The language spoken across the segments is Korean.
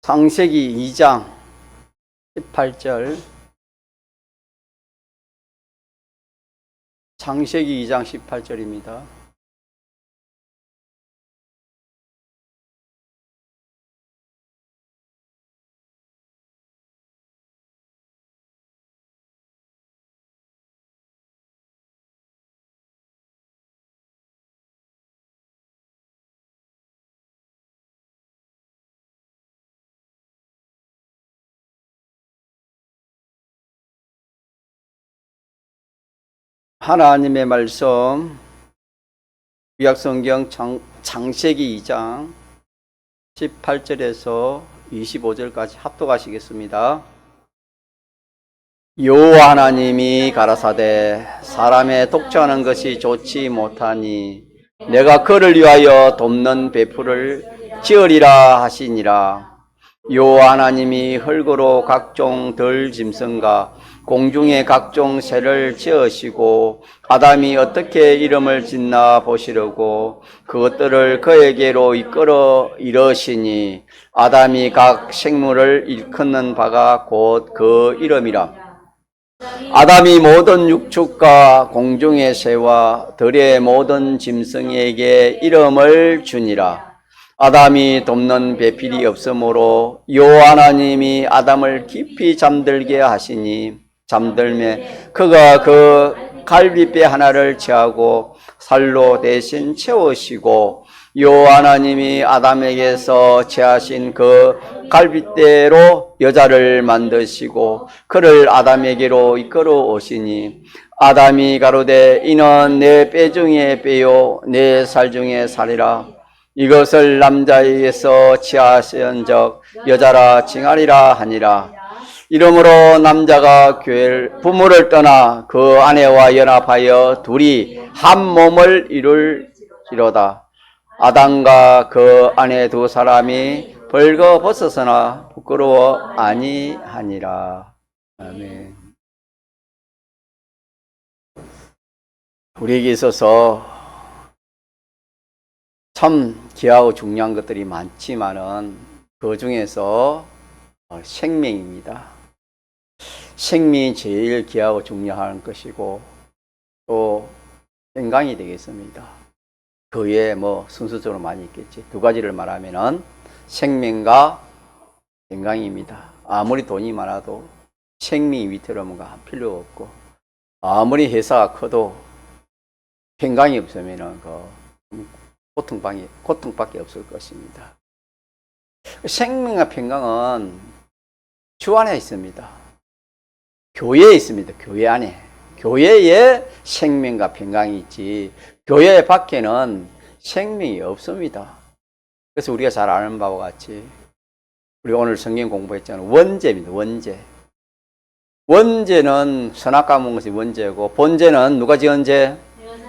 창세기 2장 18절. 창세기 2장 18절입니다. 하나님의 말씀, 구약성경 창세기 2장 18절에서 25절까지 합독하시겠습니다. 여호와 하나님이 가라사대 사람의 독점하는 것이 좋지 못하니 내가 그를 위하여 돕는 배풀을 지으리라 하시니라. 여호와 하나님이 흙으로 각종 들 짐승과 공중의 각종 새를 지으시고 아담이 어떻게 이름을 짓나 보시려고 그것들을 그에게로 이끌어 이르시니 아담이 각 생물을 일컫는 바가 곧 그 이름이라. 아담이 모든 육축과 공중의 새와 들의 모든 짐승에게 이름을 주니라. 아담이 돕는 배필이 없으므로 여호와 하나님이 아담을 깊이 잠들게 하시니 잠들매 그가 그 갈빗배 하나를 취하고 살로 대신 채우시고 여호와 하나님이 아담에게서 취하신 그 갈빗대로 여자를 만드시고 그를 아담에게로 이끌어 오시니 아담이 가로되 이는 내 뼈 중에 뼈요 내 살 중에 살이라. 이것을 남자에게서 취하신즉 여자라 칭하리라 하니라. 이러므로 남자가 부모를 떠나 그 아내와 연합하여 둘이 한 몸을 이룰지로다. 아담과 그 아내 두 사람이 벌거벗었으나 부끄러워 아니하니라. 아멘. 우리에게 있어서 참 귀하고 중요한 것들이 많지만은 그 중에서 생명입니다. 생명이 제일 귀하고 중요한 것이고 또 건강이 되겠습니다. 그 외에 순서적으로 많이 있겠지. 두 가지를 말하면은 생명과 건강입니다. 아무리 돈이 많아도 생명이 위태로움과 필요가 없고 아무리 회사가 커도 건강이 없으면은 고통밖에 없을 것입니다. 생명과 평강은 주 안에 있습니다. 교회에 있습니다. 교회 안에. 교회에 생명과 평강이 있지 교회 밖에는 생명이 없습니다. 그래서 우리가 잘 아는 바와 같이 우리 오늘 성경 공부했잖아요. 원죄입니다. 원죄. 원죄는 선악 먹은 것이 원죄고 본죄는 누가 지은 죄?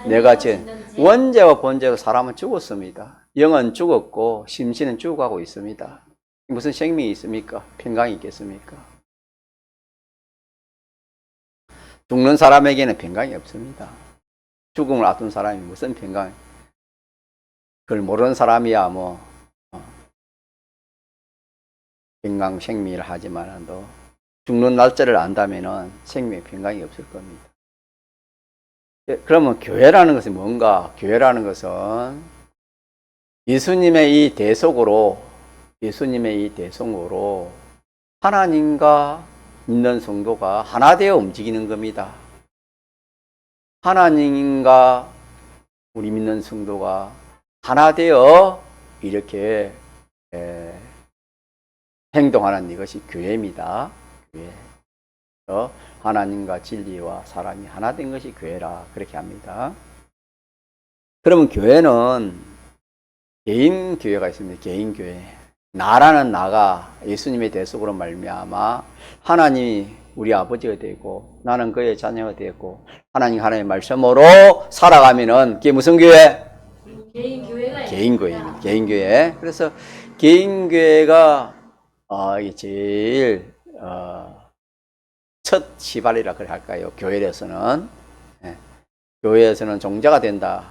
내가 지은. 원죄와 본죄로 사람은 죽었습니다. 영은 죽었고 심신은 죽어가고 있습니다. 무슨 생명이 있습니까? 평강이 있겠습니까? 죽는 사람에게는 평강이 없습니다. 죽음을 앞둔 사람이 무슨 평강? 그걸 모르는 사람이야 평강 생명을 하지만도 죽는 날짜를 안다면은 생명에 평강이 없을 겁니다. 그러면 교회라는 것이 뭔가? 교회라는 것은 예수님의 이 대속으로 하나님과 믿는 성도가 하나 되어 움직이는 겁니다. 하나님과 우리 믿는 성도가 하나 되어 이렇게 행동하는 이것이 교회입니다. 교회. 하나님과 진리와 사람이 하나 된 것이 교회라 그렇게 합니다. 그러면 교회는 개인 교회가 있습니다. 개인 교회. 나라는 나가 예수님의 대속으로 말미암아 하나님이 우리 아버지가 되고 나는 그의 자녀가 되고 하나님의 말씀으로 살아가면은 그게 무슨 교회? 개인 교회가 개인 교회입니다. 개인 교회. 그래서 개인 교회가 이게 제일 첫 시발이라 그래 할까요? 교회에서는 교회에서는 종자가 된다.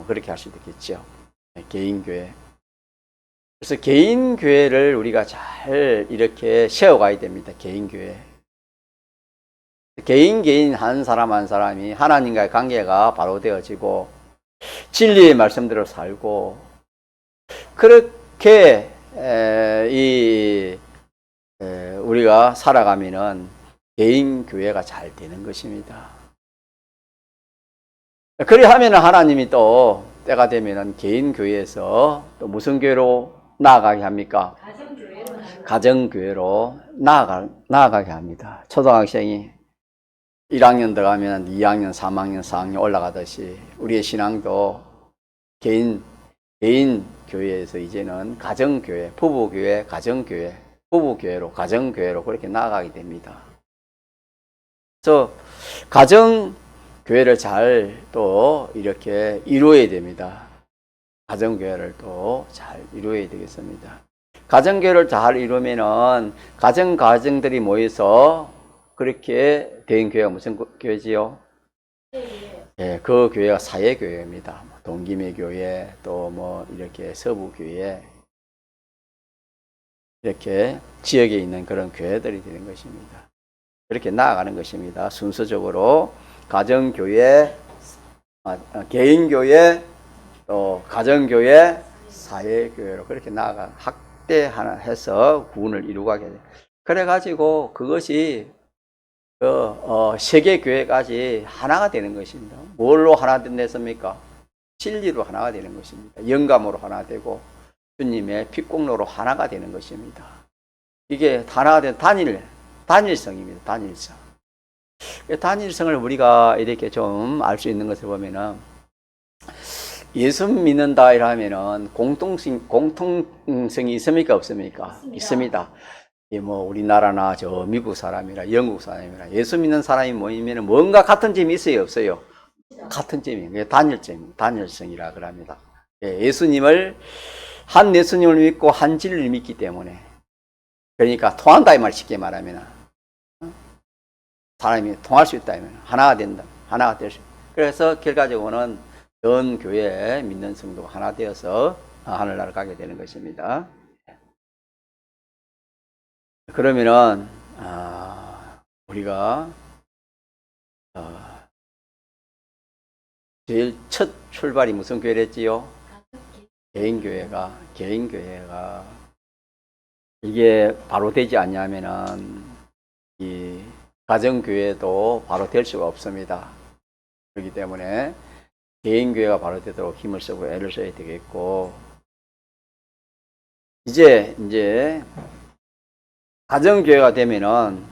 그렇게 할 수도 있겠죠. 개인 교회. 그래서 개인 교회를 우리가 잘 이렇게 세워가야 됩니다. 개인 교회. 개인 한 사람 한 사람이 하나님과의 관계가 바로 되어지고 진리의 말씀대로 살고 그렇게 우리가 살아가면은 개인 교회가 잘 되는 것입니다. 그리 하면 하나님이 또 때가 되면은 개인 교회에서 또 무슨 교회로 나아가게 합니까? 가정교회로 나아가게 합니다. 초등학생이 1학년 들어가면 2학년, 3학년, 4학년 올라가듯이 우리의 신앙도 개인 교회에서 이제는 가정교회, 부부교회, 가정교회, 부부교회로, 가정교회로 그렇게 나아가게 됩니다. 그래서 가정교회를 잘 또 이렇게 이루어야 됩니다. 가정교회를 또 잘 이루어야 되겠습니다. 가정교회를 잘 이루면은 가정들이 모여서 그렇게 된 교회가 무슨 교회지요? 예, 그 교회가 사회교회입니다. 동기매 교회, 또 뭐 이렇게 서부교회, 이렇게 지역에 있는 그런 교회들이 되는 것입니다. 그렇게 나아가는 것입니다. 순서적으로 가정교회, 개인교회, 또 가정교회, 사회교회로 그렇게 나아가 확대하나 해서 구분을 이루가게 돼요. 그래가지고 그것이 세계교회까지 하나가 되는 것입니다. 뭘로 하나 됐습니까? 진리로 하나가 되는 것입니다. 영감으로 하나 되고 주님의 핏공로로 하나가 되는 것입니다. 이게 하나가 된 단일성입니다. 단일성. 단일성을 우리가 이렇게 좀 알 수 있는 것을 보면은 예수 믿는다 이러면은 공통성이 있습니까? 없습니까? 있습니다. 뭐 우리나라나 저 미국 사람이나 영국 사람이나 예수 믿는 사람이 모이면 뭔가 같은 점이 있어요, 없어요? 같은 점이 단일성이라 그럽니다. 한 예수님을 믿고 한 진리를 믿기 때문에 그러니까 통한다 이 말 쉽게 말하면 사람이 통할 수 있다 면 하나가 된다, 하나가 될 수. 그래서 결과적으로는 전 교회 믿는 성도가 하나 되어서 하늘나라를 가게 되는 것입니다. 그러면은 우리가 제일 첫 출발이 무슨 교회랬지요? 개인교회가 이게 바로 되지 않냐면은 이 가정교회도 바로 될 수가 없습니다. 그렇기 때문에 개인교회가 바로 되도록 힘을 쓰고 애를 써야 되겠고, 이제 가정교회가 되면은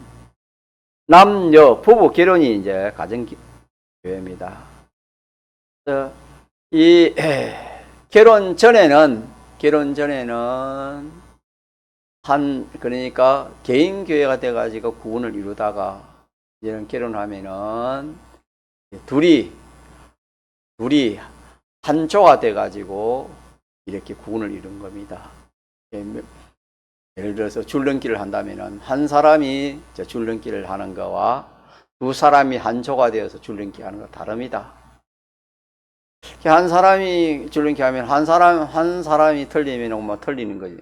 남녀 부부 결혼이 이제 가정교회입니다. 이 결혼 전에는 그러니까 개인교회가 돼가지고 구원을 이루다가 이제는 결혼하면은 둘이 한조가 돼가지고 이렇게 구원을 이룬 겁니다. 예를 들어서 줄넘기를 한다면은 한 사람이 줄넘기를 하는 거와 두 사람이 한조가 되어서 줄넘기 하는 거 다릅니다. 한 사람이 줄넘기 하면 한 사람이 틀리면 뭐 틀리는 거지.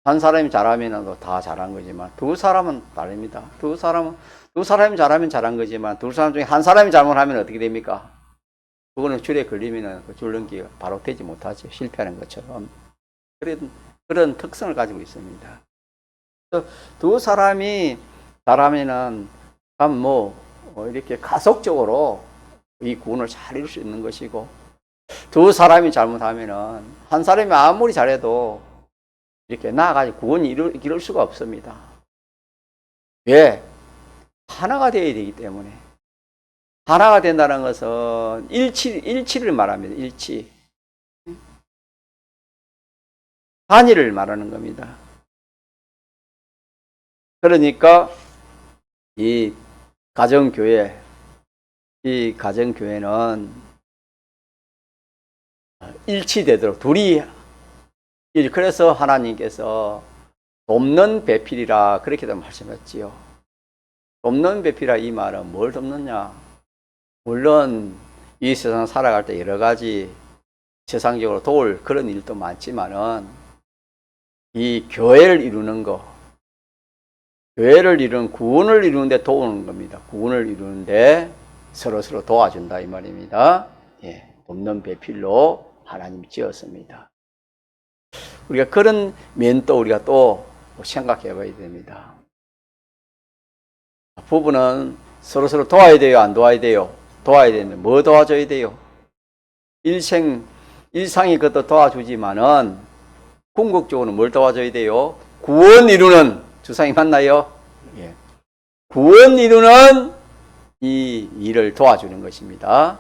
한 사람이 잘하면 다 잘한 거지만 두 사람은 다릅니다. 두 사람이 잘하면 잘한 거지만 두 사람 중에 한 사람이 잘못하면 어떻게 됩니까? 그거는 줄에 걸리면 그 줄넘기가 바로 되지 못하죠. 실패하는 것처럼. 그런 특성을 가지고 있습니다. 두 사람이 잘하면은 이렇게 가속적으로 이 구원을 잘 이룰 수 있는 것이고, 두 사람이 잘못하면은 한 사람이 아무리 잘해도 이렇게 나아가지고 구원이 이룰 수가 없습니다. 왜? 하나가 되어야 되기 때문에. 하나가 된다는 것은 일치를 말합니다. 일치. 단위를 말하는 겁니다. 그러니까 이 가정교회는 일치되도록 그래서 하나님께서 돕는 배필이라 그렇게도 말씀했지요. 돕는 배필이라 이 말은 뭘 돕느냐? 물론 이 세상 살아갈 때 여러 가지 세상적으로 도울 그런 일도 많지만은 이 교회를 이루는 거, 교회를 이루는 구원을 이루는데 도우는 겁니다. 구원을 이루는데 서로 도와준다 이 말입니다. 예, 돕는 배필로 하나님이 지었습니다. 우리가 그런 면도 우리가 또 생각해 봐야 됩니다. 부부는 서로 도와야 돼요, 안 도와야 돼요? 도와야 되는데 뭐 도와줘야 돼요? 일상이 그것도 도와주지만은 궁극적으로 뭘 도와줘야 돼요? 구원 이루는, 주상이 맞나요? 예. 구원 이루는 이 일을 도와주는 것입니다.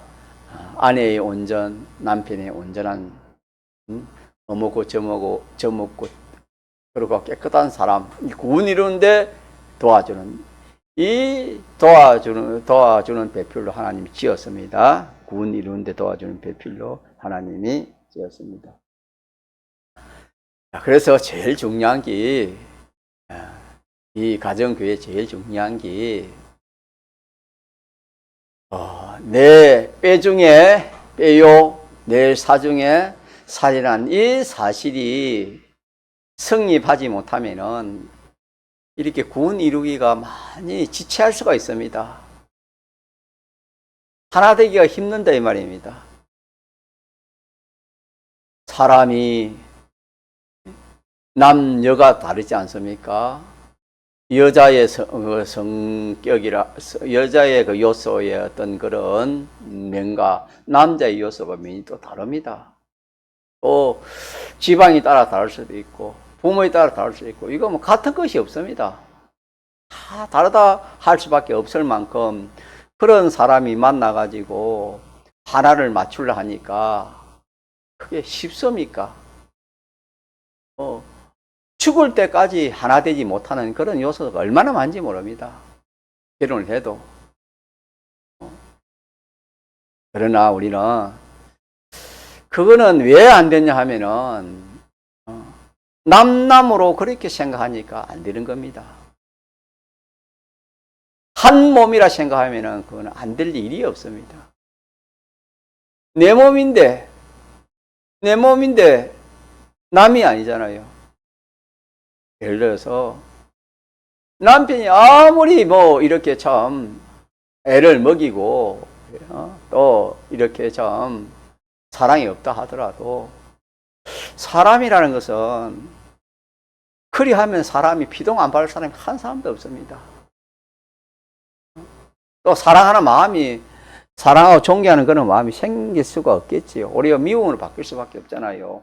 아내의 온전, 남편의 온전한, 어먹고 저먹고 그리고 깨끗한 사람, 구원 이루는데 도와주는, 이 도와주는 배필로 하나님이 지었습니다. 구원 이루는데 도와주는 배필로 하나님이 지었습니다. 그래서 제일 중요한 게, 이 가정교회 제일 중요한 게, 내 뼈 중에 뼈요, 내 사 중에 살이란 이 사실이 성립하지 못하면은 이렇게 구원 이루기가 많이 지체할 수가 있습니다. 하나 되기가 힘든다 이 말입니다. 사람이 남녀가 다르지 않습니까? 여자의 성격이라, 여자의 그 요소의 어떤 그런 면과 남자의 요소가 면이 또 다릅니다. 또 지방이 따라 다를 수도 있고 부모에 따라 다를 수도 있고, 이거 뭐 같은 것이 없습니다. 다 다르다 할 수밖에 없을 만큼 그런 사람이 만나가지고 하나를 맞추려 하니까 그게 쉽습니까? 죽을 때까지 하나 되지 못하는 그런 요소가 얼마나 많은지 모릅니다. 결혼을 해도. 그러나 우리는 그거는 왜 안 되냐 하면은 남남으로 그렇게 생각하니까 안 되는 겁니다. 한 몸이라 생각하면은 그건 안 될 일이 없습니다. 내 몸인데 남이 아니잖아요. 예를 들어서 남편이 아무리 뭐 이렇게 참 애를 먹이고 또 이렇게 참 사랑이 없다 하더라도 사람이라는 것은 그리하면 사람이 피동 안 받을 사람이 한 사람도 없습니다. 또 사랑하는 마음이, 사랑하고 존경하는 그런 마음이 생길 수가 없겠지요. 오히려 미움으로 바뀔 수밖에 없잖아요.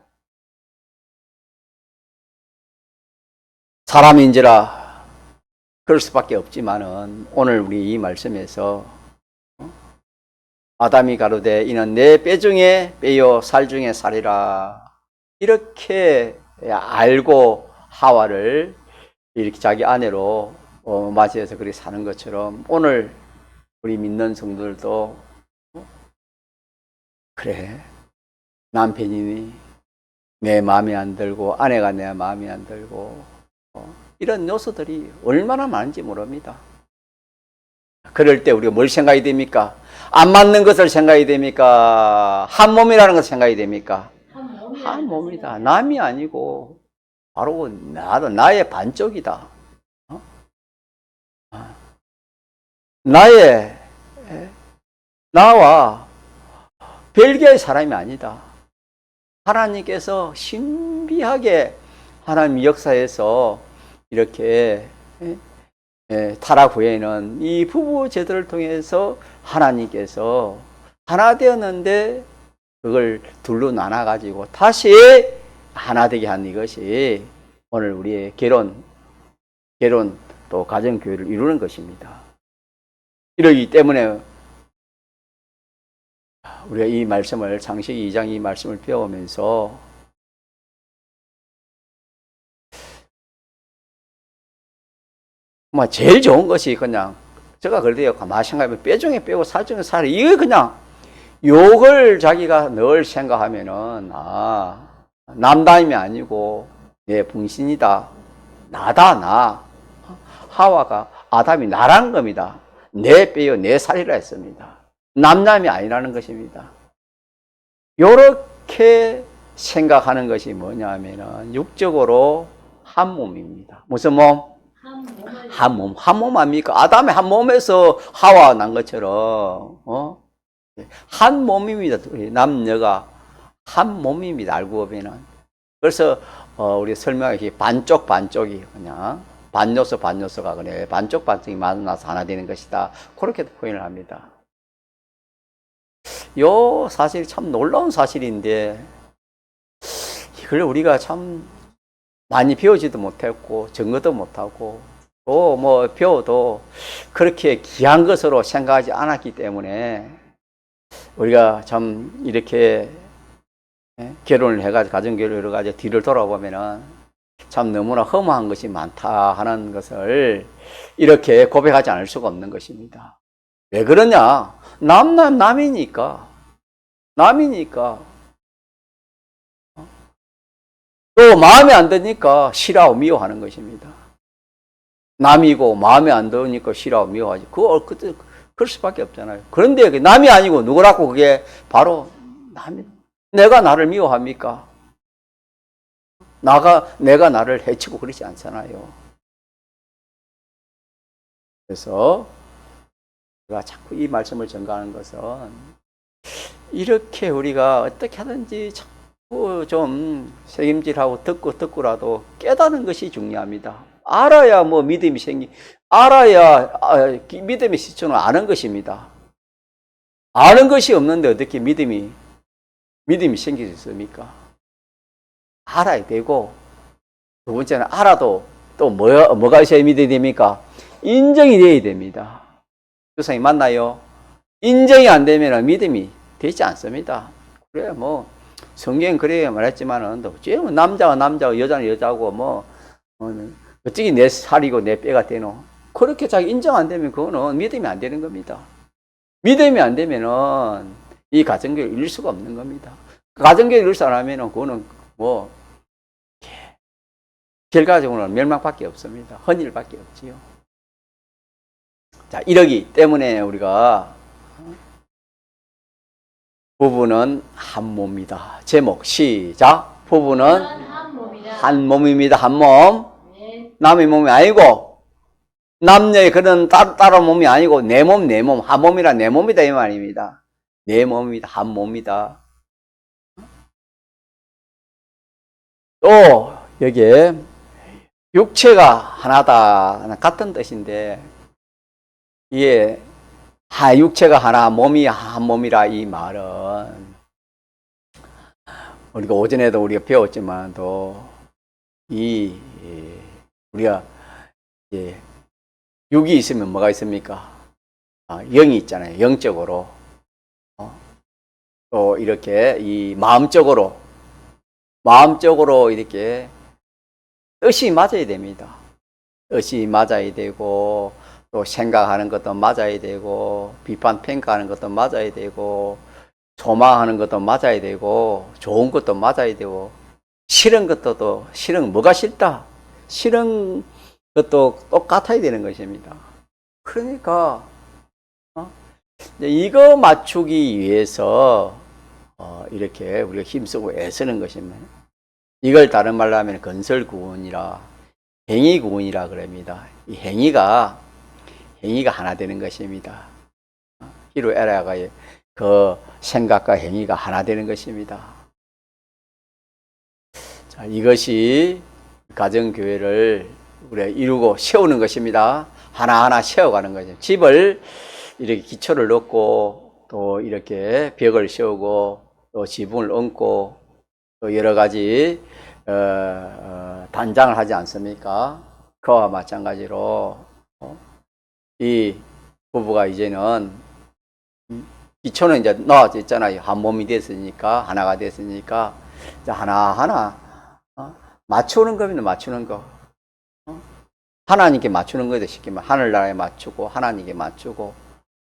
사람인지라 그럴 수밖에 없지만은 오늘 우리 이 말씀에서 아담이 가로되 이는 내 뼈 중에 뼈요 살 중에 살이라, 이렇게 알고 하와를 이렇게 자기 아내로 맞이해서 그렇게 사는 것처럼 오늘 우리 믿는 성도들도 그래, 남편이 내 마음에 안 들고 아내가 내 마음에 안 들고 이런 요소들이 얼마나 많은지 모릅니다. 그럴 때 우리가 뭘 생각이 됩니까? 안 맞는 것을 생각이 됩니까? 한 몸이라는 것을 생각이 됩니까? 한 몸이다. 남이 아니고 바로 나의 반쪽이다. 나와 별개의 사람이 아니다. 하나님께서 신비하게 하나님 역사에서 이렇게 타락 후에는 이 부부 제도를 통해서 하나님께서 하나 되었는데 그걸 둘로 나눠가지고 다시 하나 되게 한 이것이 오늘 우리의 결혼 또 가정교회를 이루는 것입니다. 이러기 때문에 우리가 이 말씀을, 창세기 2장 이 말씀을 배우면서 제일 좋은 것이 그냥, 제가 그래도요, 가만히 생각해보면 뼈 중에 뼈고 살 중에 살, 이거 그냥 욕을 자기가 늘 생각하면은, 남다임이 아니고 내 분신이다. 나다. 하와가 아담이 나라는 겁니다. 내 뼈요, 내 살이라 했습니다. 남남이 아니라는 것입니다. 요렇게 생각하는 것이 뭐냐 하면은 육적으로 한 몸입니다. 무슨 몸? 한 몸. 한 몸 아닙니까? 아담의 한 몸에서 하와 난 것처럼, 한 몸입니다. 남녀가 한 몸입니다. 알고 보면은. 그래서, 우리 설명하기 반쪽 반쪽이 그냥 반요소 반요소가 그래. 반쪽 반쪽이 만나서 하나 되는 것이다. 그렇게도 표현을 합니다. 요 사실 참 놀라운 사실인데, 이걸 우리가 참 많이 배우지도 못했고, 증거도 못하고, 또 뭐 배워도 그렇게 귀한 것으로 생각하지 않았기 때문에, 우리가 참 이렇게 결혼을 해가지고, 가정결혼을 해가지고 뒤를 돌아보면은 참 너무나 허무한 것이 많다 하는 것을 이렇게 고백하지 않을 수가 없는 것입니다. 왜 그러냐? 남이니까. 남이니까. 또 마음에 안 드니까 싫어하고 미워하는 것입니다. 남이고 마음에 안 드니까 싫어하고 미워하지. 그럴 수밖에 없잖아요. 그런데 남이 아니고 누구라고 그게 바로 남이. 내가 나를 미워합니까? 내가 나를 해치고 그러지 않잖아요. 그래서 제가 자꾸 이 말씀을 전가하는 것은 이렇게 우리가 어떻게 하든지 자꾸 좀 책임질하고 듣고라도 깨닫는 것이 중요합니다. 알아야 뭐 믿음이 알아야 믿음의 시초는 아는 것입니다. 아는 것이 없는데 어떻게 믿음이 생길 수 있습니까? 알아야 되고, 두 번째는 알아도 또 뭐가 있어야 믿어야 됩니까? 인정이 돼야 됩니다. 세상에 맞나요? 인정이 안 되면 믿음이 되지 않습니다. 그래, 뭐, 성경 그래 말했지만은, 남자가 남자고 여자는 여자고, 어떻게 내 살이고 내 뼈가 되노? 그렇게 자기 인정 안 되면 그거는 믿음이 안 되는 겁니다. 믿음이 안 되면은 이 가정교회를 이룰 수가 없는 겁니다. 가정교회를 이룰 수 않으면은 그거는 결과적으로는 멸망밖에 없습니다. 헌일밖에 없지요. 자, 이러기 때문에 우리가 부부는 한 몸이다. 제목 시작. 부부는 한 몸입니다. 한 몸. 남의 몸이 아니고 남녀의 그런 따로 몸이 아니고 내 몸, 한 몸이라 내 몸이다 이 말입니다. 내 몸이다. 한 몸이다. 또 여기에 육체가 하나다 같은 뜻인데 이게 육체가 하나 몸이 한 몸이라 이 말은 우리가 오전에도 우리가 배웠지만도 우리가 육이 있으면 뭐가 있습니까? 영이 있잖아요. 영적으로 또 이렇게 이 마음적으로 이렇게 뜻이 맞아야 됩니다. 뜻이 맞아야 되고 또 생각하는 것도 맞아야 되고 비판 평가하는 것도 맞아야 되고 소망하는 것도 맞아야 되고 좋은 것도 맞아야 되고 싫은 것도 싫은 뭐가 싫다? 싫은 것도 똑같아야 되는 것입니다. 그러니까 이거 맞추기 위해서 이렇게 우리가 힘쓰고 애쓰는 것입니다. 이걸 다른 말로 하면 건설구원이라 행위구원이라 그럽니다. 이 행위가 하나 되는 것입니다. 히로에라가의 그 생각과 행위가 하나 되는 것입니다. 자, 이것이 가정교회를 우리가 이루고 세우는 것입니다. 하나하나 세워가는 거죠. 집을 이렇게 기초를 넣고 또 이렇게 벽을 세우고 또 지붕을 얹고 또 여러 가지 단장을 하지 않습니까? 그와 마찬가지로 이 부부가 이제는 기초는 이제 놓아져 있잖아요. 한 몸이 됐으니까 하나가 됐으니까 이제 하나하나 맞추는 겁니다. 맞추는 거. 하나님께 맞추는 거죠. 쉽게 말하면 하늘나라에 맞추고 하나님께 맞추고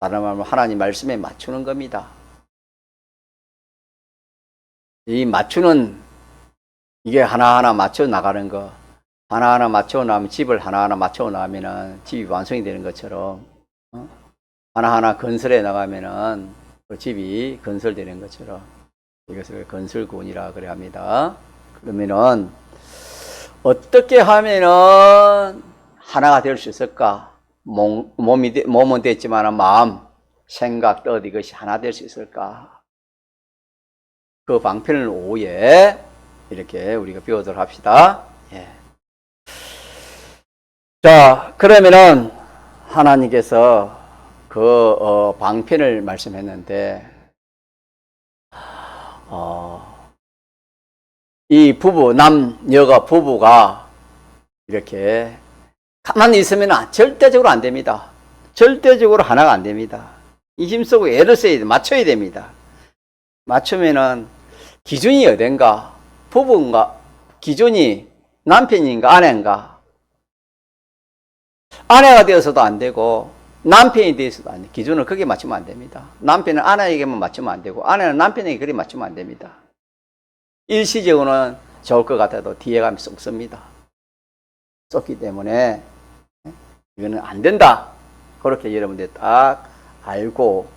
다른 말로 하나님 말씀에 맞추는 겁니다. 이 맞추는 이게 하나하나 맞춰 나가는 거 하나하나 맞춰 나면 집을 하나하나 맞춰 나면은 집이 완성이 되는 것처럼 하나하나 건설해 나가면은 그 집이 건설되는 것처럼 이것을 건설군이라 그래 합니다. 그러면은 어떻게 하면은 하나가 될 수 있을까? 몸은 됐지만 마음, 생각, 뜻 이것이 하나 될 수 있을까? 그 방편을 오후에 이렇게 우리가 배우도록 합시다. 예. 자, 그러면은 하나님께서 그 방편을 말씀했는데 이 부부, 남녀가 부부가 이렇게 가만히 있으면 절대적으로 안 됩니다. 절대적으로 하나가 안 됩니다. 이 힘쓰고 애를 써야 돼. 맞춰야 됩니다. 맞추면은 기준이 어딘가? 부부인가? 기준이 남편인가? 아내인가? 아내가 되어서도 안 되고 남편이 되어서도 안 돼. 기준을 거기에 맞추면 안 됩니다. 남편은 아내에게만 맞추면 안 되고 아내는 남편에게 그리 맞추면 안 됩니다. 일시적으로는 좋을 것 같아도 뒤에 가면 쏙습니다. 쏙기 때문에 이거는 안 된다. 그렇게 여러분들 딱 알고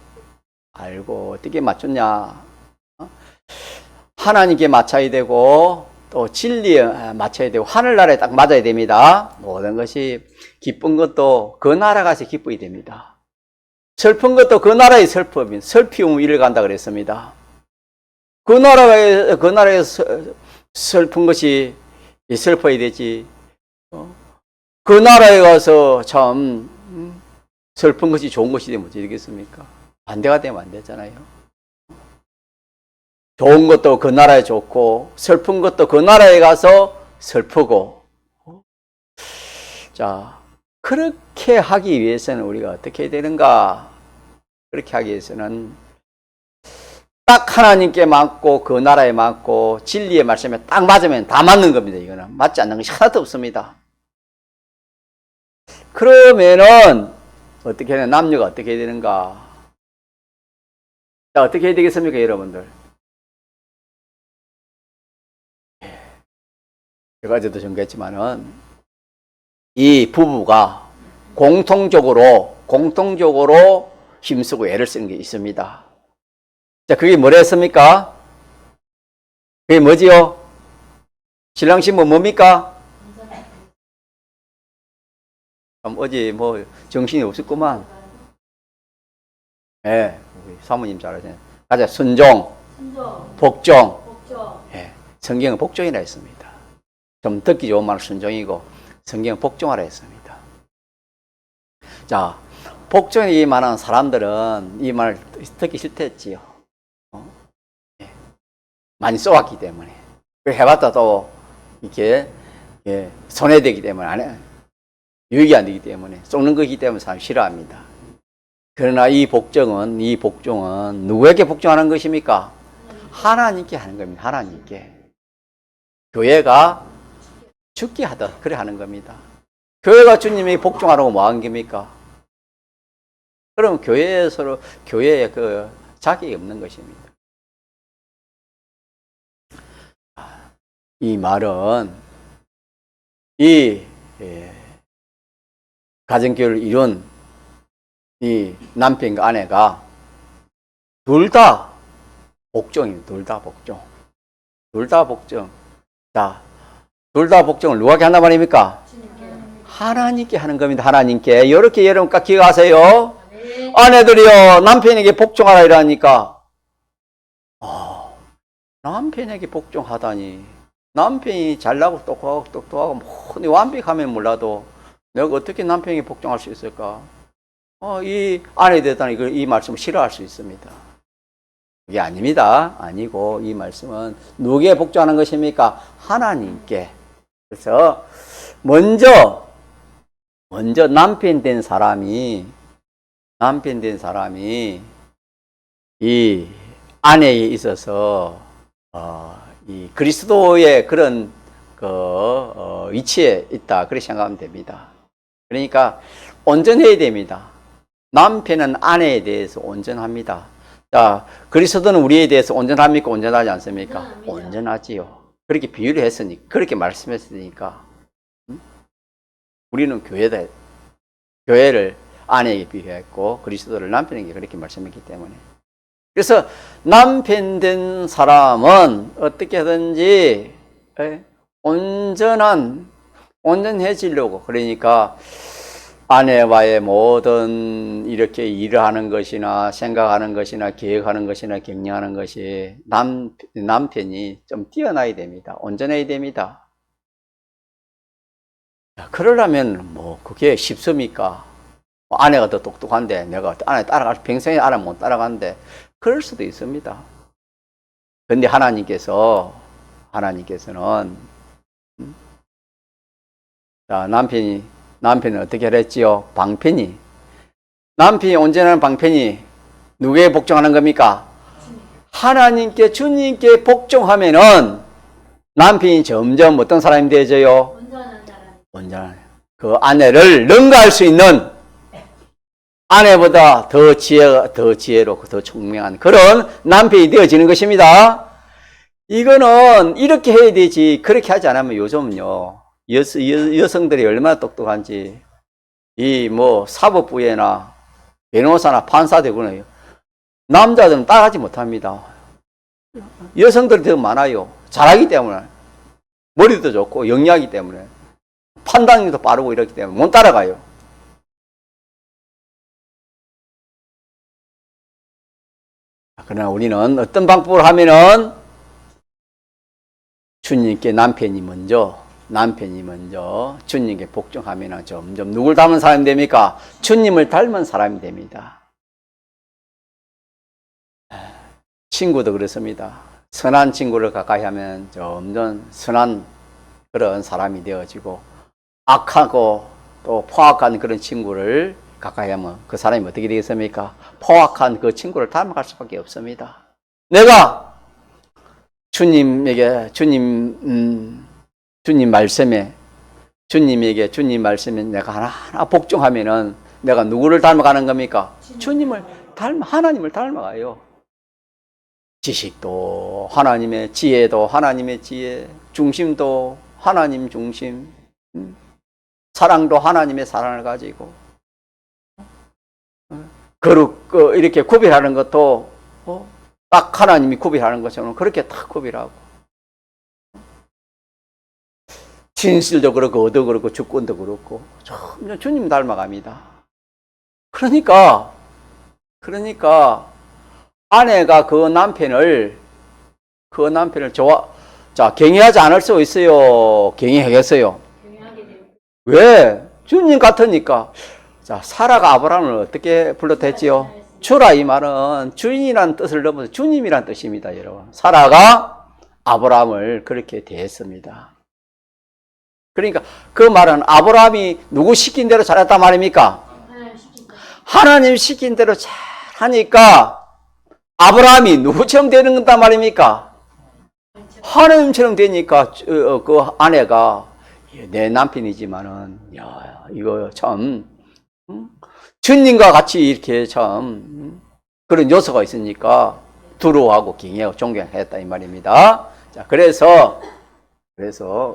어떻게 맞췄냐. 하나님께 맞춰야 되고 또 진리에 맞춰야 되고 하늘나라에 딱 맞아야 됩니다. 모든 것이 기쁜 것도 그 나라 가서 기뻐야 됩니다. 슬픈 것도 그 나라의 슬픔 이를 간다 그랬습니다. 그 나라에서 슬픈 것이 슬퍼야 되지. 그 나라에 가서 참 슬픈 것이 좋은 것이 되면 어떻게 되겠습니까? 반대가 되면 안 되잖아요. 좋은 것도 그 나라에 좋고 슬픈 것도 그 나라에 가서 슬프고. 자, 그렇게 하기 위해서는 우리가 어떻게 해야 되는가? 그렇게 하기 위해서는 딱 하나님께 맞고 그 나라에 맞고 진리의 말씀에 딱 맞으면 다 맞는 겁니다. 이거는 맞지 않는 것이 하나도 없습니다. 그러면은 어떻게 해야 되나? 남녀가 어떻게 해야 되는가? 자, 어떻게 해야 되겠습니까, 여러분들? 제가 어제도 전개했지만은 이 부부가 공통적으로 힘쓰고 애를 쓰는 게 있습니다. 자, 그게 뭐라 했습니까? 그게 뭐지요? 신랑 신부 뭡니까? 어제 뭐 정신이 없었구만. 예, 네, 우리 사모님 잘하시네. 가자, 순종, 복종. 예, 성경은 복종이라 했습니다. 좀 듣기 좋은 말은 순종이고 성경은 복종하라 했습니다. 자, 복종에 이 말하는 사람들은 이 말 듣기 싫댔지요. 예, 많이 써왔기 때문에. 해봤다 또 이렇게 손해되기 때문에 안 해. 유익이 안 되기 때문에 쏘는 거기 때문에 사람 싫어합니다. 그러나 이 복종은 누구에게 복종하는 것입니까? 하나님께 하는 겁니다. 하나님께. 교회가 죽게 하다 그래 하는 겁니다. 교회가 주님에게 복종하라고 뭐 한 겁니까? 그럼 교회에 그 자격이 없는 것입니다. 이 말은 가정교회를 이룬 이 남편과 아내가 둘 다 복종입니다. 둘 다 복종. 자, 둘 다 복종을 누구에게 한단 말입니까? 하나님께 하는 겁니다. 하나님께. 이렇게 여러분 꼭 기억하세요. 아내들이요, 남편에게 복종하라 이러니까 남편에게 복종하다니. 남편이 잘나고 똑똑하고 뭐 완벽하면 몰라도 내가 어떻게 남편에게 복종할 수 있을까? 이 아내 되다니 이 말씀을 싫어할 수 있습니다. 그게 아닙니다. 아니고 이 말씀은 누구에게 복종하는 것입니까? 하나님께. 그래서 먼저 남편 된 사람이 이 아내에 있어서 이 그리스도의 그런 위치에 있다. 그렇게 생각하면 됩니다. 그러니까 온전해야 됩니다. 남편은 아내에 대해서 온전합니다. 자, 그리스도는 우리에 대해서 온전합니까? 온전하지 않습니까? 온전하지요. 그렇게 비유를 했으니까, 그렇게 말씀했으니까. 우리는 교회를 아내에게 비유했고 그리스도를 남편에게 그렇게 말씀했기 때문에. 그래서 남편 된 사람은 어떻게 하든지 온전해지려고. 그러니까 아내와의 모든 이렇게 일을 하는 것이나 생각하는 것이나 계획하는 것이나 격려하는 것이 남편이 좀 뛰어나야 됩니다. 온전해야 됩니다. 그러려면 뭐 그게 쉽습니까? 아내가 더 똑똑한데 내가 아내 따라갈 평생에 아내 못 따라가는데 그럴 수도 있습니다. 근데 하나님께서는 자, 남편이 어떻게 했지요? 남편이 온전한 방편이 누구에게 복종하는 겁니까? 하나님께, 주님께 복종하면은 남편이 점점 어떤 사람이 되어져요? 온전한. 그 아내를 능가할 수 있는, 아내보다 더 지혜롭고 더 총명한 그런 남편이 되어지는 것입니다. 이거는 이렇게 해야 되지. 그렇게 하지 않으면 요즘은요, 여성들이 얼마나 똑똑한지, 이 뭐 사법부에나 변호사나 판사 되고는 남자들은 따라하지 못합니다. 여성들이 더 많아요. 잘하기 때문에. 머리도 좋고 영리하기 때문에. 판단력도 빠르고 이렇기 때문에 못 따라가요. 그러나 우리는 어떤 방법을 하면은 주님께 남편이 먼저 주님께 복종하면 점점 누굴 닮은 사람이 됩니까? 주님을 닮은 사람이 됩니다. 친구도 그렇습니다. 선한 친구를 가까이 하면 점점 선한 그런 사람이 되어지고, 악하고 또 포악한 그런 친구를 가까이 하면 그 사람이 어떻게 되겠습니까? 포악한 그 친구를 닮아갈 수밖에 없습니다. 내가 주님에게 주님 말씀에 내가 하나하나 복종하면은 내가 누구를 닮아가는 겁니까? 하나님을 닮아가요. 지식도 하나님의 지혜도 하나님의 지혜, 중심도 하나님 중심, 사랑도 하나님의 사랑을 가지고, 이렇게 구별하는 것도 딱 하나님이 구별하는 것처럼 그렇게 딱 구별하고, 진실도 그렇고 의도 그렇고 주권도 그렇고 점점 주님 닮아갑니다. 그러니까 아내가 그 남편을 경외하지 않을 수 있어요? 경외하겠어요? 왜? 주님 같으니까. 자, 사라가 아브라함을 어떻게 불러댔지요? 주라, 이 말은 주인이라는 뜻을 넘어서 주님이라는 뜻입니다, 여러분. 사라가 아브라함을 그렇게 대했습니다. 그러니까 그 말은 아브라함이 누구 시킨 대로 잘했단 말입니까? 하나님 시킨 대로 잘하니까 아브라함이 누구처럼 되는 거단 말입니까? 하나님처럼 되니까 그 아내가 내 남편이지만은 이거 참 주님과 같이 이렇게 참 그런 요소가 있으니까 두려워하고 경외하고 존경했다 이 말입니다. 자, 그래서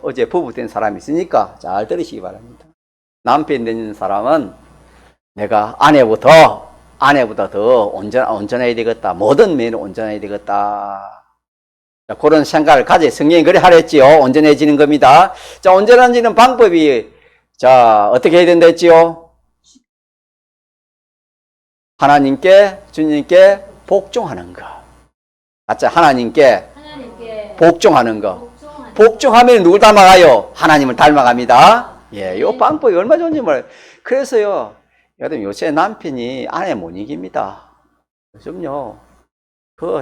어제 부부 된 사람이 있으니까 잘 들으시기 바랍니다. 남편 된 사람은 내가 아내보다 더 온전해야 되겠다. 모든 면으로 온전해야 되겠다. 자, 그런 생각을 가져 성경이 그래 하랬지요. 온전해지는 겁니다. 자, 온전해지는 방법이 어떻게 해야 된다 했지요? 하나님께, 주님께 복종하는 거. 맞죠? 하나님께 복종하는 거. 복종하면 누굴 닮아가요? 하나님을 닮아갑니다. 예, 이 방법이 얼마나 좋은지 몰라요. 그래서요, 요새 남편이 아내 못 이깁니다. 요즘요,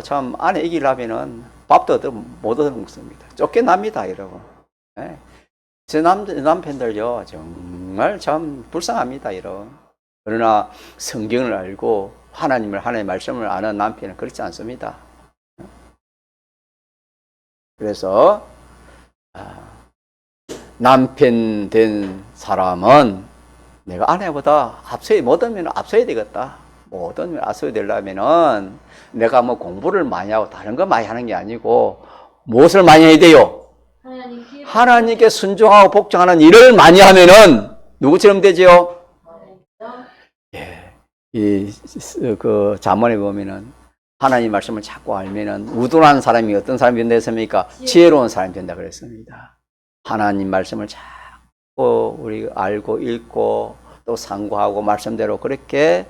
참 아내 이기려면은 밥도 못 얻어 먹습니다. 쫓겨납니다, 여러분. 예. 제 남편들요, 정말 참 불쌍합니다, 여러분. 그러나 성경을 알고 하나님의 말씀을 아는 남편은 그렇지 않습니다. 그래서 남편 된 사람은 내가 아내보다 모든 면을 앞서야 되겠다. 모든 면을 앞서야 되려면은 내가 뭐 공부를 많이 하고 다른 거 많이 하는 게 아니고 무엇을 많이 해야 돼요? 하나님께 순종하고 복종하는 일을 많이 하면은 누구처럼 되지요? 예. 잠언에 보면은 하나님 말씀을 자꾸 알면은 우둔한 사람이 어떤 사람이 된다 했습니까? 지혜로운 사람이 된다 그랬습니다. 하나님 말씀을 자꾸 우리 알고 읽고 또 상고하고 말씀대로 그렇게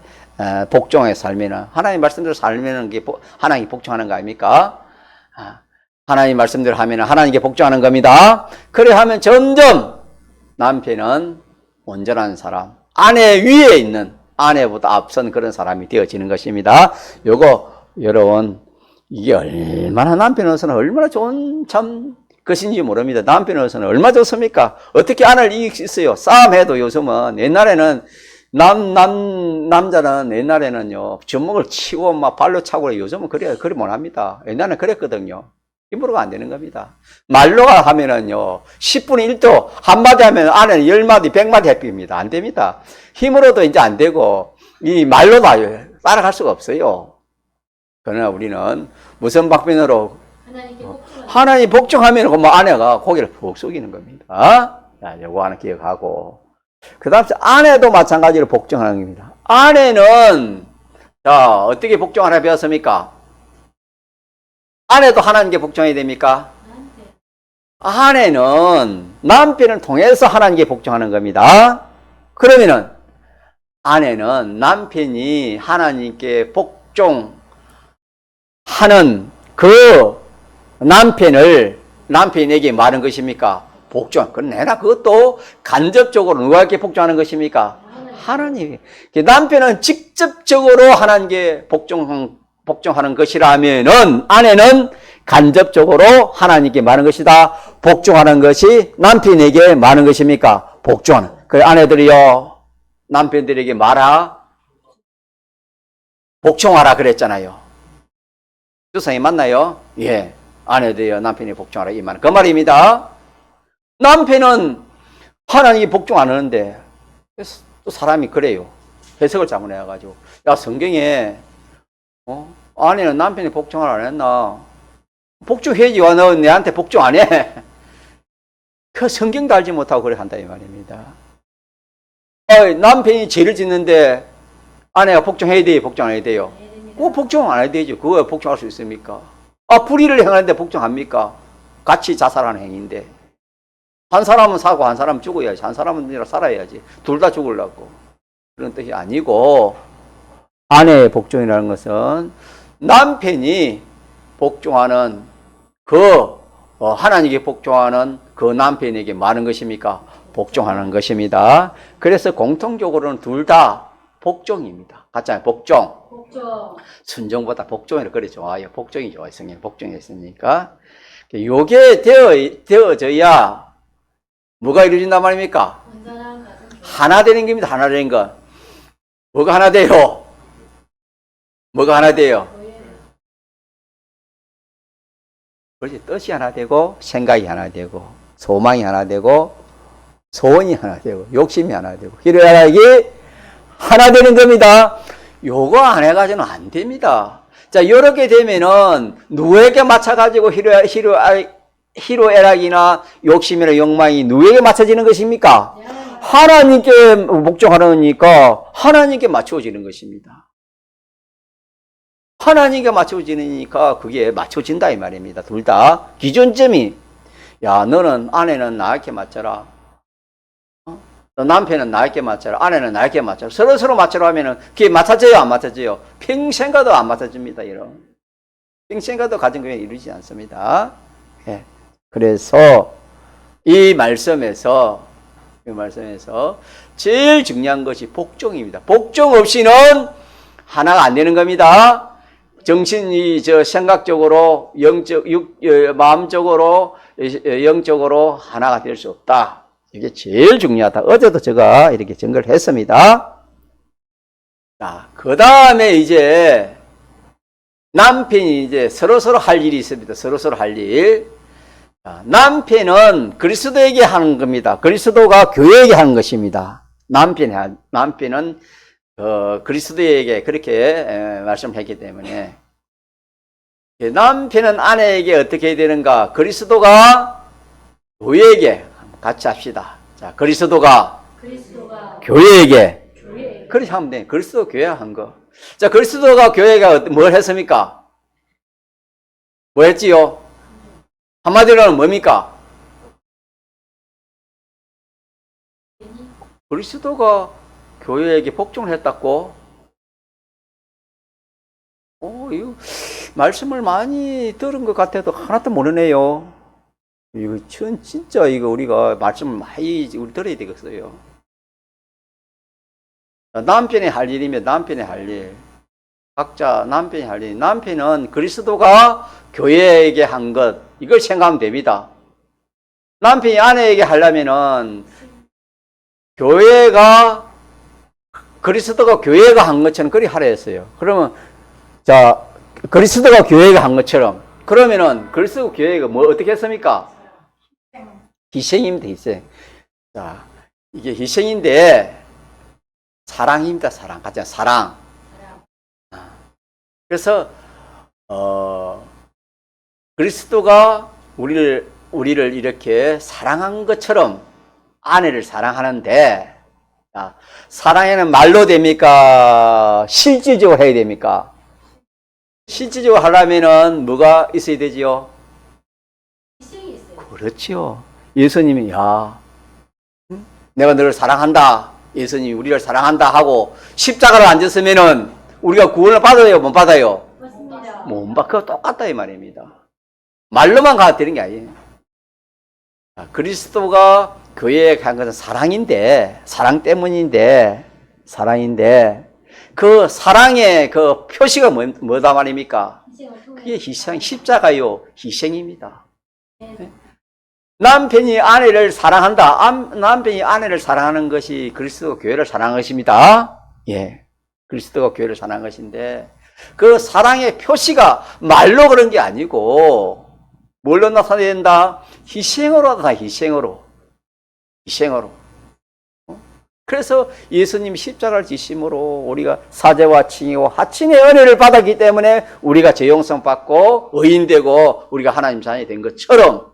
복종해 살면은, 하나님 말씀대로 살면은 하나님이 복종하는 거 아닙니까? 하나님 말씀대로 하면은 하나님께 복종하는 겁니다. 그래 하면 점점 남편은 온전한 사람, 아내 위에 있는, 아내보다 앞선 그런 사람이 되어지는 것입니다. 요거 여러분, 이게 얼마나 남편으로서는 얼마나 좋은 참 것인지 모릅니다. 남편으로서는 얼마나 좋습니까? 어떻게 아내를 이길 수 있어요? 싸움해도 요즘은, 옛날에는 남자는 옛날에는요, 주먹을 치고 막 발로 차고, 요즘은 그래 못합니다. 옛날에는 그랬거든요. 힘으로가 안 되는 겁니다. 말로가 하면은요, 10분의 1도, 한마디 하면 아내는 10마디, 100마디 해줍니다. 안 됩니다. 힘으로도 이제 안 되고, 이 말로 따라갈 수가 없어요. 그러나 우리는 무슨 방편으로 하나님 복종하면 뭐 아내가 고개를 푹 숙이는 겁니다. 자, 요거 하나 기억하고. 그 다음 아내도 마찬가지로 복종하는 겁니다. 아내는, 자, 어떻게 복종하나 배웠습니까? 아내도 하나님께 복종해야 됩니까? 아내는 남편을 통해서 하나님께 복종하는 겁니다. 그러면은 아내는 남편이 하나님께 복종하는 그 남편에게 말한 것입니까? 복종. 그러나 그것도 간접적으로 누구에게 복종하는 것입니까? 하나님. 남편은 직접적으로 하나님께 복종하는 것이라면은 아내는 간접적으로 하나님께 말하는 것이다. 복종하는 것이 남편에게 말하는 것입니까? 복종하는. 그 아내들이요, 남편들에게 복종하라 그랬잖아요. 주성이 맞나요? 예. 아내들이요, 남편이 복종하라 이 말. 그 말입니다. 남편은 하나님이 복종 안 하는데, 또 사람이 그래요. 해석을 잘못해가지고. 야, 성경에, 아내는 남편이 복종을 안 했나? 복종해야지. 와, 너 내한테 복종 안 해? 그 성경도 알지 못하고 그래 한다 이 말입니다. 남편이 죄를 짓는데 아내가 복종해야 돼요? 복종 안 해야 돼요? 그거 복종 안 해야 되죠. 그거 복종할 수 있습니까? 불의를 행하는데 복종합니까? 같이 자살하는 행위인데. 한 사람은 사고 한 사람은 죽어야지. 한 사람은 살아야지. 둘 다 죽으려고. 그런 뜻이 아니고, 아내의 복종이라는 것은 남편이 복종하는 하나님께 복종하는 그 남편에게 많은 것입니까? 복종하는 것입니다. 그래서 공통적으로는 둘 다 복종입니다. 같잖아요. 복종. 순종보다 복종이 그래 좋아요. 복종이 좋아요. 성경 복종이 있으니까. 요게 되어져야 뭐가 이루어진단 말입니까? 하나 되는 겁니다. 하나 되는 것. 뭐가 하나 돼요? 뭐가 하나 돼요? 그렇지. 뜻이 하나 되고, 생각이 하나 되고, 소망이 하나 되고, 소원이 하나 되고, 욕심이 하나 되고, 희로애락이 하나 되는 겁니다. 요거 안 해가지고는 안 됩니다. 자, 요렇게 되면은, 누구에게 맞춰가지고 희로애락이나 욕심이나 욕망이 누구에게 맞춰지는 것입니까? 하나님께 복종하려니까 하나님께 맞춰지는 것입니다. 하나님께 맞춰지니까 그게 맞춰진다 이 말입니다. 둘 다 기준점이, 야, 너는 아내는 나에게 맞춰라. 너 남편은 나에게 맞춰라. 아내는 나에게 맞춰라. 서로 맞춰라 하면은 그게 맞춰져요, 안 맞춰져요? 평생 가도 안 맞춰집니다. 이런 평생 가도 가정교회 이루지 않습니다. 예. 그래서 이 말씀에서 제일 중요한 것이 복종입니다. 복종 없이는 하나가 안 되는 겁니다. 정신이 생각적으로, 마음적으로, 영적으로 하나가 될 수 없다. 이게 제일 중요하다. 어제도 제가 이렇게 증거를 했습니다. 자, 그 다음에 이제 남편이 이제 서로서로 할 일이 있습니다. 서로서로 할 일. 자, 남편은 그리스도에게 하는 겁니다. 그리스도가 교회에게 하는 것입니다. 남편은 그리스도에게 그렇게 말씀했기 때문에, 남편은 아내에게 어떻게 해야 되는가? 그리스도가 교회에게 같이 합시다. 자, 그리스도가 교회에게. 그렇게 하면 돼. 그리스도 교회 한 거. 자, 그리스도가 교회가 뭘 했습니까? 뭐 했지요? 한마디로는 뭡니까? 그리스도가 교회에게 복종을 했다고? 이거 말씀을 많이 들은 것 같아도 하나도 모르네요. 이거 진짜 이거 우리가 말씀을 많이 우리 들어야 되겠어요. 남편이 할 일이면 남편이 할 일. 각자 남편이 할 일. 남편은 그리스도가 교회에게 한 것, 이걸 생각하면 됩니다. 남편이 아내에게 하려면은 그리스도가 교회가 한 것처럼 그리 하라 했어요. 그러면, 자, 그리스도가 교회가 한 것처럼, 그러면은 그리스도 교회가 뭐 어떻게 했습니까? 희생입니다, 희생. 자, 이게 희생인데, 사랑입니다, 사랑. 같이 사랑. 그래서, 그리스도가 우리를 이렇게 사랑한 것처럼 아내를 사랑하는데, 사랑에는 말로 됩니까? 실질적으로 해야 됩니까? 실질적으로 하려면은 뭐가 있어야 되지요? 희생이 있어요. 그렇지요. 예수님이, 내가 너를 사랑한다. 예수님이 우리를 사랑한다 하고 십자가를 안 졌으면은 우리가 구원을 받아요, 못 받아요? 맞습니다. 못 받아. 그거 똑같다 이 말입니다. 말로만 가도 되는 게 아니에요. 그리스도가 교회에 간 것은 사랑인데, 사랑인데, 그 사랑의 그 표시가 뭐다 말입니까? 그게 희생, 십자가요, 희생입니다. 네. 남편이 아내를 사랑한다. 남편이 아내를 사랑하는 것이 그리스도가 교회를 사랑한 것입니다. 예. 그리스도가 교회를 사랑한 것인데, 그 사랑의 표시가 말로 그런 게 아니고, 뭘로 나타내야 된다? 희생으로 나타나, 희생으로. 그래서 예수님 십자가를 지심으로 우리가 사죄와 칭의와 하친의 은혜를 받았기 때문에 우리가 죄 용서 받고 의인되고 우리가 하나님 자녀이 된 것처럼,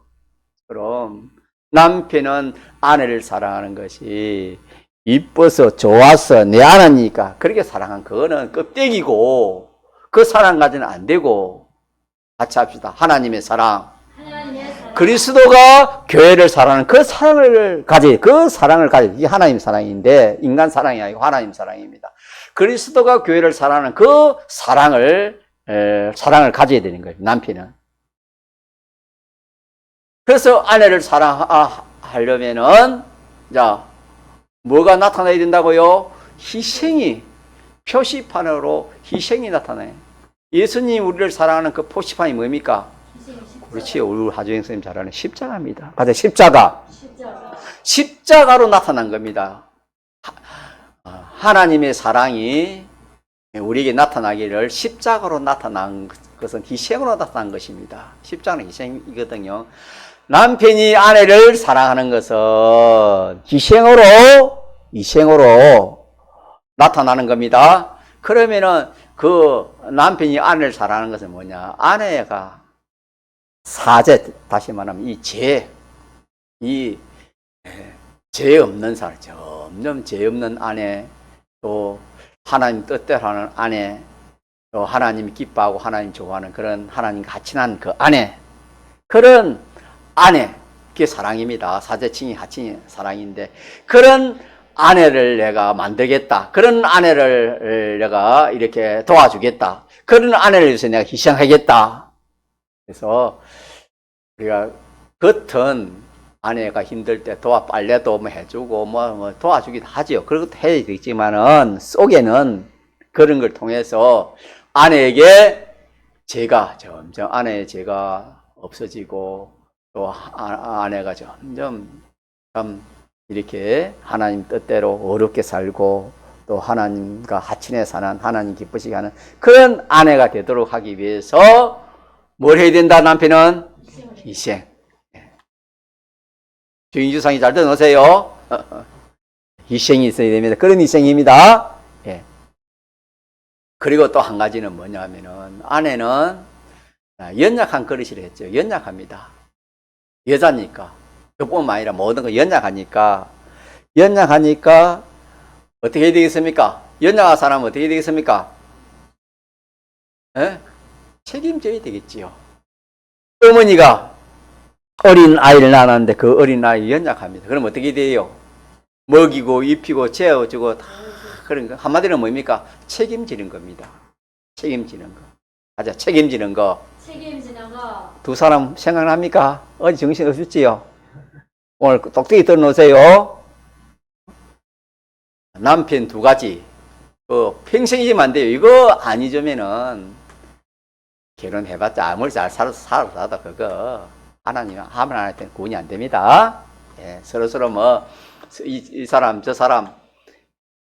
남편은 아내를 사랑하는 것이 이뻐서 좋아서 내 아내니까 그렇게 사랑한 그거는 껍데기고, 그 사랑 가지는 안 되고, 같이 합시다. 하나님의 사랑. 그리스도가 교회를 사랑하는 그 사랑을 가지, 이게 하나님 사랑인데, 인간 사랑이 아니고 하나님 사랑입니다. 그리스도가 교회를 사랑하는 그 사랑을 가져야 되는 거예요, 남편은. 그래서 아내를 사랑하려면은, 자, 뭐가 나타나야 된다고요? 희생이, 표시판으로 희생이 나타나요. 예수님 우리를 사랑하는 그 표시판이 뭡니까? 그렇지, 우리 하정영 선생님 잘 아는 십자가입니다. 맞아요, 십자가로 나타난 겁니다. 하나님의 사랑이 우리에게 나타나기를 십자가로 나타난 것은 희생으로 나타난 것입니다. 십자가는 희생이거든요. 남편이 아내를 사랑하는 것은 희생으로 나타나는 겁니다. 그러면은 그 남편이 아내를 사랑하는 것은 뭐냐? 아내가 사죄, 다시 말하면 죄 없는 사람, 점점 죄 없는 아내, 또 하나님 뜻대로 하는 아내, 또 하나님이 기뻐하고 하나님 좋아하는 그런 하나님 같이 난 그 아내, 그런 아내, 그게 사랑입니다. 사죄, 칭의, 하칭이 사랑인데, 그런 아내를 내가 만들겠다. 그런 아내를 내가 이렇게 도와주겠다. 그런 아내를 위해서 내가 희생하겠다. 그래서 우리가 겉은 아내가 힘들 때 빨래도 뭐 해주고 뭐 도와주기도 하죠. 그런 것도 해야 되겠지만은 속에는 그런 걸 통해서 아내에게 점점 아내의 죄가 없어지고, 또 아내가 점점 이렇게 하나님 뜻대로 어렵게 살고, 또 하나님과 하친해 사는, 하나님 기쁘시게 하는 그런 아내가 되도록 하기 위해서 뭘 해야 된다, 남편은? 희생. 주인주상이 잘 들어놓으세요. 희생이 있어야 됩니다. 그런 희생입니다. 예. 그리고 또 한 가지는 뭐냐면은, 아내는 연약한 그릇이라 했죠. 연약합니다. 여자니까. 그뿐만 아니라 모든 거 연약하니까 어떻게 해야 되겠습니까? 연약한 사람은 어떻게 해야 되겠습니까? 예? 책임져야 되겠지요. 어머니가 어린 아이를 낳았는데 그 어린 아이 연약합니다. 그럼 어떻게 돼요? 먹이고 입히고 재워주고 다 그런 거. 한마디로 뭡니까? 책임지는 겁니다. 책임지는 거. 맞아, 책임지는 거. 책임지는 거. 두 사람 생각납니까? 어제 정신 없었지요? 오늘 똑똑히 들어놓으세요. 남편 두 가지. 평생 잊으면 안 돼요. 이거 안 잊으면은 결혼해봤자 아무리 잘 살아도 그거 하나님 하면 안 할 때는 구원이 안 됩니다. 예, 서로 뭐 이 사람 저 사람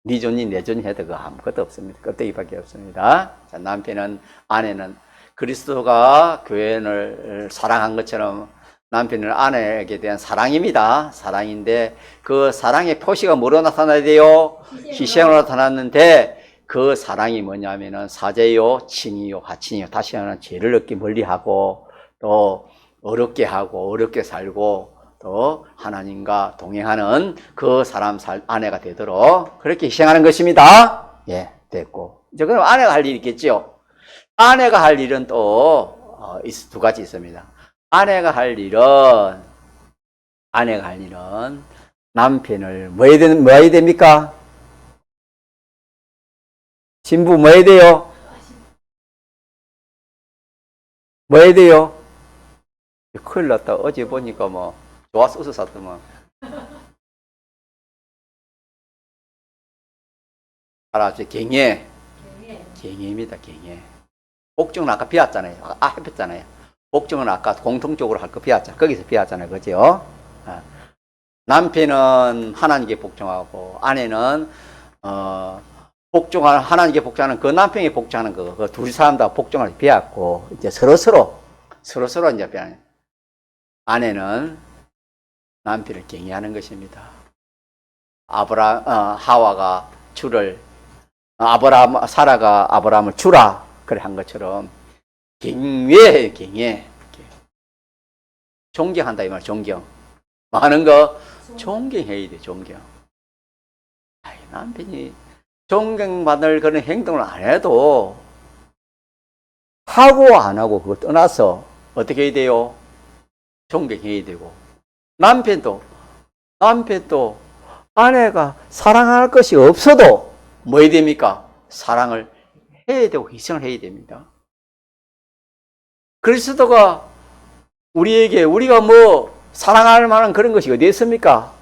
네 존니 내 존니 해도 그거 아무것도 없습니다. 껍데기밖에 없습니다. 자, 남편은 아내는 그리스도가 교회를 사랑한 것처럼 남편은 아내에게 대한 사랑입니다. 사랑인데 그 사랑의 표시가 뭐로 나타나야 돼요? 희생으로 나타났는데 그 사랑이 뭐냐면은 사제요, 친이요, 하친이요. 다시 하나 죄를 얻기 멀리하고 또 어렵게 하고 어렵게 살고 또 하나님과 동행하는 그 사람 아내가 되도록 그렇게 희생하는 것입니다. 예, 됐고. 이제 그럼 아내가 할 일이 있겠죠. 아내가 할 일은 또 두 가지 있습니다. 아내가 할 일은 남편을 뭐 해야 됩니까? 신부 뭐 해야 돼요? 뭐 해야 돼요? 큰일 났다. 어제 보니까 뭐 좋아서 웃었었더만. 알았지? 경애. 경애입니다. 경애. 복종은 아까 비웠잖아요. 해봤잖아요. 복종은 아까 공통적으로 할 거 비웠잖아요. 거기서 비웠잖아요. 그죠? 남편은 하나님께 복종하고 아내는 복종하는 하나님께 복종하는 그 남편에게 복종하는 거, 그 둘 사람 다 복종을 비웠고 이제 서로 이제 비하는. 아내는 남편을 경외하는 것입니다. 하와가 사라가 아브라함을 주라 그래 한 것처럼 경외해요. 경외. 존경한다 이 말. 존경. 많은 거 존경해야 돼. 존경. 남편이 존경받을 그런 행동을 안 해도 하고 안 하고 그거 떠나서 어떻게 해야 돼요? 존경해야 되고 남편도 아내가 사랑할 것이 없어도 뭐 해야 됩니까? 사랑을 해야 되고 희생을 해야 됩니다. 그리스도가 우리가 뭐 사랑할 만한 그런 것이 어디 있습니까?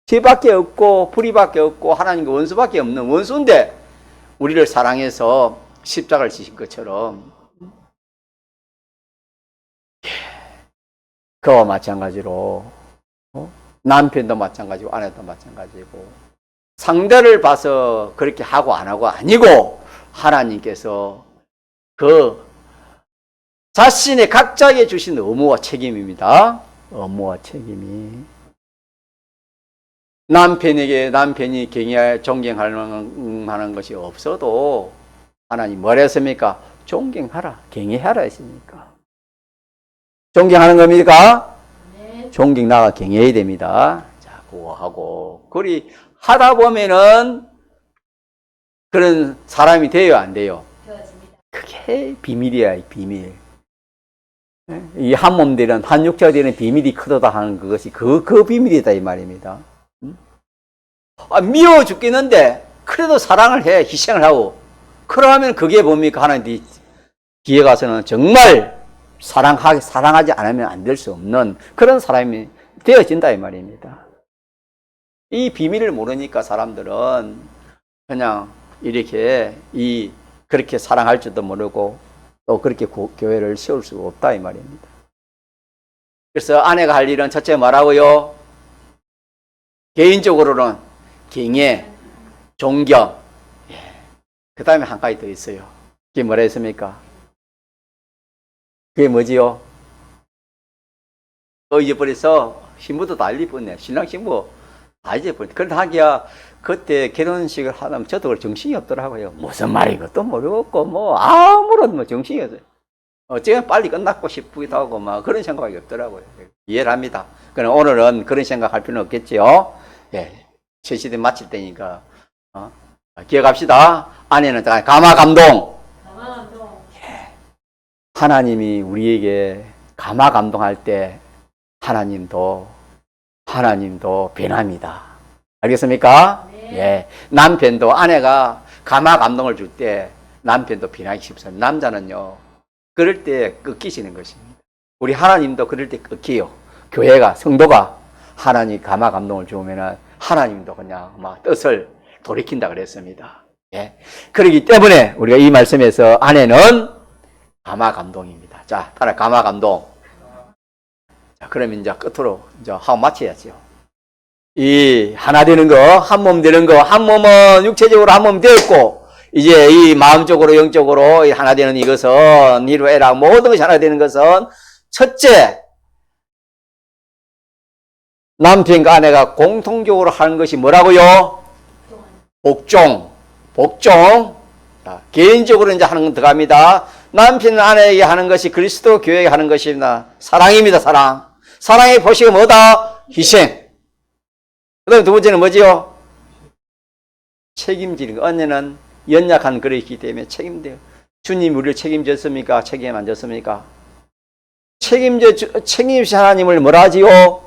죄밖에 없고 불의밖에 없고 하나님과 원수밖에 없는 원수인데 우리를 사랑해서 십자가를 지신 것처럼 그와 마찬가지로 남편도 마찬가지고 아내도 마찬가지고 상대를 봐서 그렇게 하고 안 하고 아니고 하나님께서 그 자신의 각자에게 주신 의무와 책임입니다. 의무와 책임이 남편이 존경할 만한 것이 없어도 하나님 뭐라 했습니까? 존경하라, 경외하라 했습니까? 존경하는 겁니까? 네. 존경 나가 경외해야 됩니다. 자, 그거 하고 그리 하다 보면은 그런 사람이 돼요, 안 돼요? 되어집니다. 그게 비밀이야, 비밀. 이 한 몸 되는 한 육체가 되는 비밀이 크도다 하는 그것이 그 비밀이다 이 말입니다. 미워 죽겠는데 그래도 사랑을 해, 희생을 하고 그러면 그게 뭡니까? 하나님 뒤에 가서는 정말 사랑하지 않으면 안 될 수 없는 그런 사람이 되어진다 이 말입니다. 이 비밀을 모르니까 사람들은 그냥 이렇게 그렇게 사랑할 줄도 모르고 또 그렇게 교회를 세울 수가 없다 이 말입니다. 그래서 아내가 할 일은 첫째 뭐라고요? 개인적으로는 경외, 존경. 그 다음에 한 가지 더 있어요. 그게 뭐라 했습니까? 그게 뭐지요? 잊어버려서 신부도 난리 뻔네. 신랑 신부 다 잊어버렸네. 그런데 하기야 그때 결혼식을 하면 저도 정신이 없더라고요. 무슨 말이고 또 모르겠고 뭐 아무런 정신이 없어요. 어쩌면 빨리 끝났고 싶기도 하고 막 그런 생각이 없더라고요. 이해를 합니다. 그럼 오늘은 그런 생각할 필요는 없겠지요. 예, 새 시대 마칠 때니까 기억합시다. 아내는 감화 감동. 예. 하나님이 우리에게 감화 감동할 때 하나님도 하나님도 변합니다. 알겠습니까? 네. 예. 남편도 아내가 감화 감동을 줄 때 남편도 변하기 쉽습니다. 남자는요, 그럴 때 꺾이시는 것입니다. 우리 하나님도 그럴 때 꺾여요. 교회가, 성도가 하나님 감화 감동을 주면은 하나님도 그냥 막 뜻을 돌이킨다 그랬습니다. 예. 그렇기 때문에 우리가 이 말씀에서 아내는 감화 감동입니다. 자, 따라 감화 감동. 자, 그러면 이제 끝으로 이제 하고 마쳐야죠. 이 하나 되는 거, 한 몸 되는 거, 한 몸은 육체적으로 한 몸 되었고, 이제 이 마음적으로 영적으로 하나 되는 이것은 이루애라 모든 것이 하나 되는 것은 첫째, 남편과 아내가 공통적으로 하는 것이 뭐라고요? 복종. 자, 개인적으로 이제 하는 건 들어갑니다. 남편 아내에게 하는 것이 그리스도 교회에게 하는 것입니다. 사랑입니다. 사랑의 표시가 뭐다? 희생. 그 다음에 두 번째는 뭐지요? 책임지는 거. 언니는 연약한 글이 있기 때문에 책임돼요. 주님 우리를 책임졌습니까? 책임 안 졌습니까? 책임지신 하나님을 뭐라 하지요?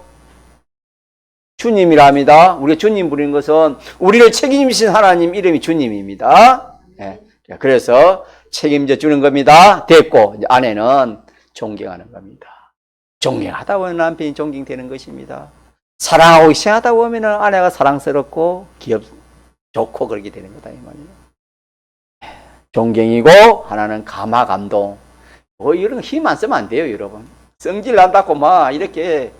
주님이라 합니다. 우리가 주님 부르는 것은 우리를 책임지신 하나님 이름이 주님입니다. 네. 그래서 책임져 주는 겁니다. 됐고, 이제 아내는 존경하는 겁니다. 존경하다 보면 남편이 존경되는 것입니다. 사랑하고 희생하다 보면 아내가 사랑스럽고 좋고 그렇게 되는 거다, 이 말이에요. 존경이고, 하나는 감화, 감동. 이런 힘 안 쓰면 안 돼요, 여러분. 성질 난다고 막 이렇게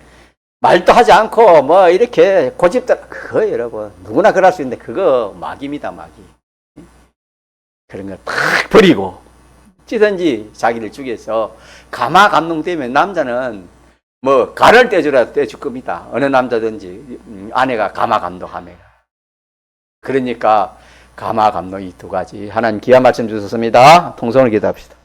말도 하지 않고 뭐 이렇게 고집들, 그거 여러분. 누구나 그럴 수 있는데 그거 마귀입니다, 마귀. 그런 거 탁 버리고, 어찌든지 자기를 죽여서 감화, 감동되면 남자는 뭐 간을 떼주라 떼줄 겁니다. 어느 남자든지 아내가 감화 감동하면. 그러니까 감화 감동 이 두 가지 하나님 귀한 말씀 주셨습니다. 통성을 기도합시다.